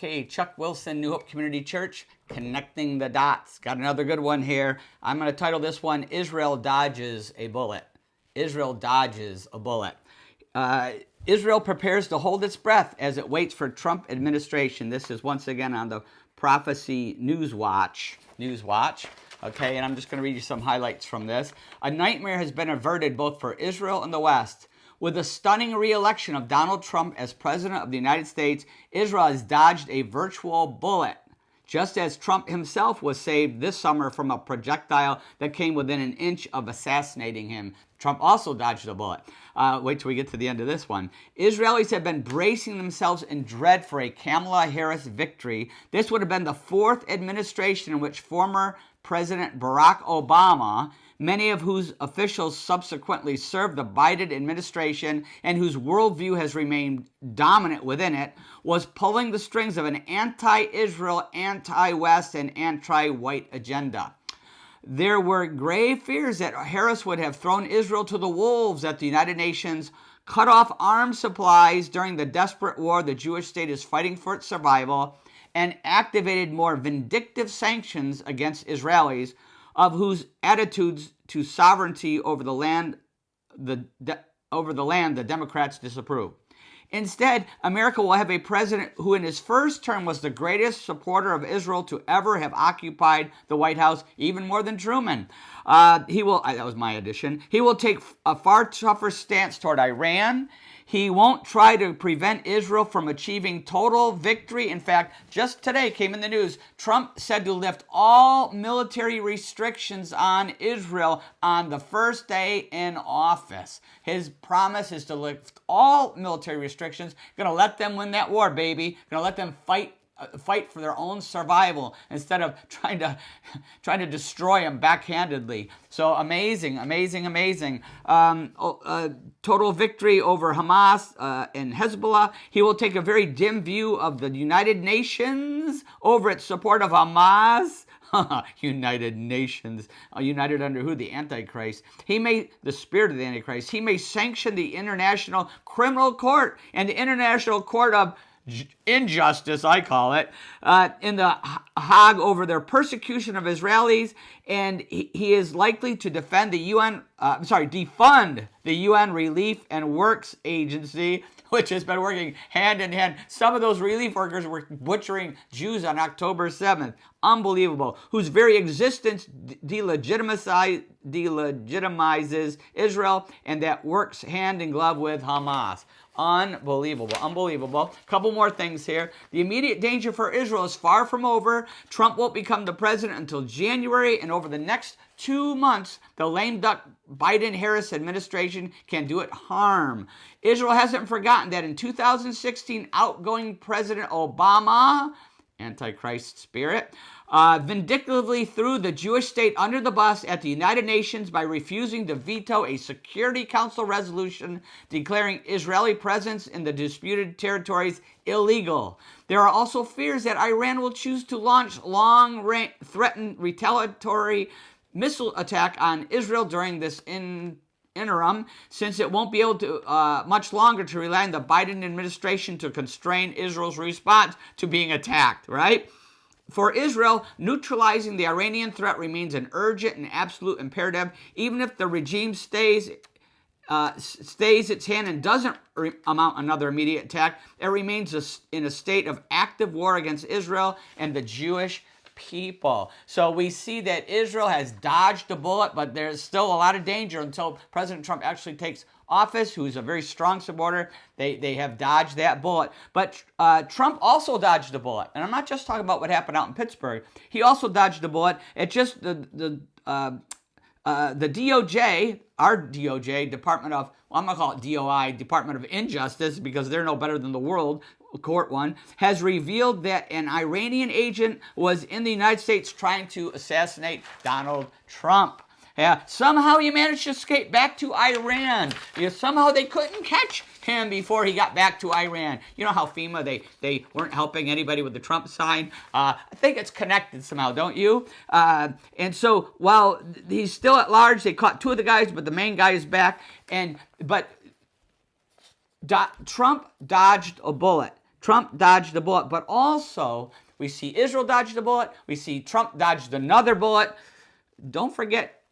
Okay, Chuck Wilson, New Hope Community Church, connecting the dots. Got another good one here. I'm going to title this one, Israel Dodges a Bullet. Israel dodges a bullet. Israel prepares to hold its breath as it waits for Trump administration. This is once again on the Prophecy Newswatch. Okay, and I'm just going to read you some highlights from this. A nightmare has been averted both for Israel and the West. With the stunning re-election of Donald Trump as President of the United States, Israel has dodged a virtual bullet, just as Trump himself was saved this summer from a projectile that came within an inch of assassinating him. Trump also dodged a bullet. Wait till we get to the end of this one. Israelis have been bracing themselves in dread for a Kamala Harris victory. This would have been the fourth administration in which former President Barack Obama, many of whose officials subsequently served the Biden administration and whose worldview has remained dominant within it, was pulling the strings of an anti-Israel, anti-West, and anti-white agenda. There were grave fears that Harris would have thrown Israel to the wolves at the United Nations, cut off arms supplies during the desperate war the Jewish state is fighting for its survival, and activated more vindictive sanctions against Israelis, of whose attitudes to sovereignty over the land the Democrats disapprove. Instead, America will have a president who in his first term was the greatest supporter of Israel to ever have occupied the White House, even more than Truman. That was my addition. He will take a far tougher stance toward Iran. He won't try to prevent Israel from achieving total victory. In fact, just today came in the news, Trump said to lift all military restrictions on Israel on the first day in office. His promise is to lift all military restrictions. Going to let them win that war, baby. Going to let them fight for their own survival instead of trying to destroy them backhandedly. So amazing. Total victory over Hamas and Hezbollah. He will take a very dim view of the United Nations over its support of Hamas. United Nations. United under who? The Antichrist. The spirit of the Antichrist. He may sanction the International Criminal Court and the International Court of Injustice, I call it, in the Hague over their persecution of Israelis, and he is likely to defund the UN Relief and Works Agency, which has been working hand in hand. Some of those relief workers were butchering Jews on October 7th. Unbelievable. Whose very existence delegitimizes Israel and that works hand in glove with Hamas. Unbelievable. Couple more things here. The immediate danger for Israel is far from over. Trump won't become the president until January, and over the next 2 months, the lame duck Biden-Harris administration can do it harm. Israel hasn't forgotten that in 2016, outgoing President Obama, Antichrist spirit, vindictively threw the Jewish state under the bus at the United Nations by refusing to veto a Security Council resolution declaring Israeli presence in the disputed territories illegal. There are also fears that Iran will choose to launch long-range threatened retaliatory missile attack on Israel during this interim, since it won't be able to much longer to rely on the Biden administration to constrain Israel's response to being attacked, right? For Israel, neutralizing the Iranian threat remains an urgent and absolute imperative. Even if the regime stays its hand and doesn't mount another immediate attack, it remains in a state of active war against Israel and the Jewish people. So we see that Israel has dodged a bullet, but there's still a lot of danger until President Trump actually takes office, who's a very strong supporter. They have dodged that bullet. But Trump also dodged a bullet. And I'm not just talking about what happened out in Pittsburgh. He also dodged a bullet. It's just the DOJ, our DOJ, Department of, I'm going to call it DOI, Department of Injustice, because they're no better than the world court one, has revealed that an Iranian agent was in the United States trying to assassinate Donald Trump. Yeah, somehow he managed to escape back to Iran. Somehow they couldn't catch him before he got back to Iran. You know how FEMA, they weren't helping anybody with the Trump sign? I think it's connected somehow, don't you? And so while he's still at large, they caught two of the guys, but the main guy is back. Trump dodged a bullet. Trump dodged a bullet, but also we see Israel dodged a bullet. We see Trump dodged another bullet. Don't forget,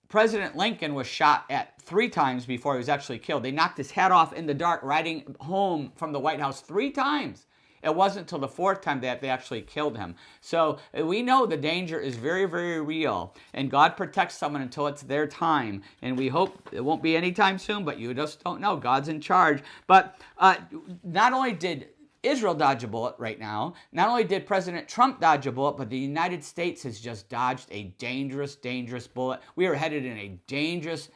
President Lincoln was shot at 3 times before he was actually killed. They knocked his head off in the dark riding home from the White House 3 times. It wasn't until the 4th time that they actually killed him. So we know the danger is very, very real. And God protects someone until it's their time. And we hope it won't be anytime soon, but you just don't know. God's in charge. But not only did Israel dodge a bullet right now, not only did President Trump dodge a bullet, but the United States has just dodged a dangerous, dangerous bullet. We are headed in a dangerous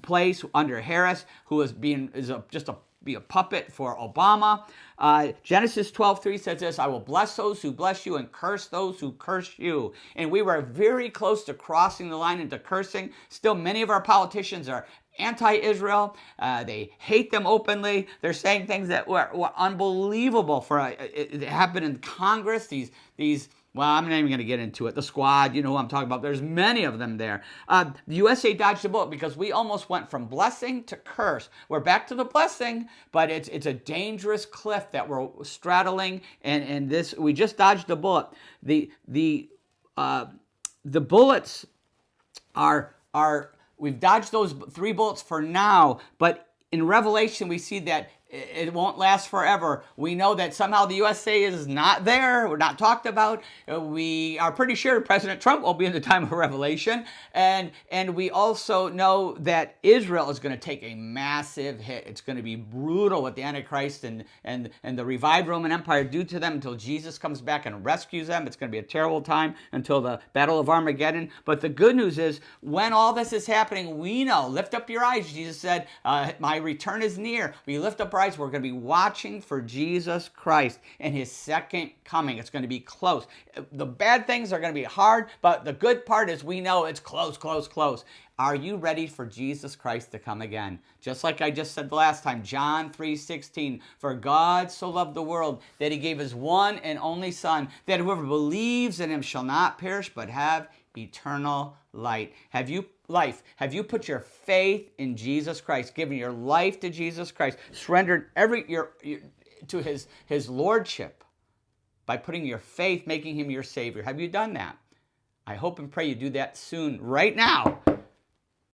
place under Harris, who is be a puppet for Obama. Genesis 12:3 says this, I will bless those who bless you and curse those who curse you. And we were very close to crossing the line into cursing. Still, many of our politicians are anti-Israel. They hate them openly. They're saying things that were unbelievable. It happened in Congress. Well, I'm not even going to get into it. The squad, you know who I'm talking about. There's many of them there. The USA dodged a bullet because we almost went from blessing to curse. We're back to the blessing, but it's a dangerous cliff that we're straddling, and this we just dodged a bullet. The bullets are we've dodged those 3 bullets for now, but in Revelation we see that it won't last forever. We know that somehow the USA is not there. We're not talked about. We are pretty sure President Trump will be in the time of Revelation. And we also know that Israel is going to take a massive hit. It's going to be brutal what the Antichrist and the revived Roman Empire do to them until Jesus comes back and rescues them. It's going to be a terrible time until the Battle of Armageddon. But the good news is, when all this is happening, we know, lift up your eyes. Jesus said, my return is near. We lift up our eyes. We're going to be watching for Jesus Christ and his second coming. It's going to be close. The bad things are going to be hard, but the good part is we know it's close, close, close. Are you ready for Jesus Christ to come again? Just like I just said the last time, John 3:16, for God so loved the world that he gave his one and only Son, that whoever believes in him shall not perish but have eternal light. Have you put your faith in Jesus Christ, given your life to Jesus Christ, surrendered to his lordship by putting your faith, making him your Savior? Have you done that? I hope and pray you do that soon, right now.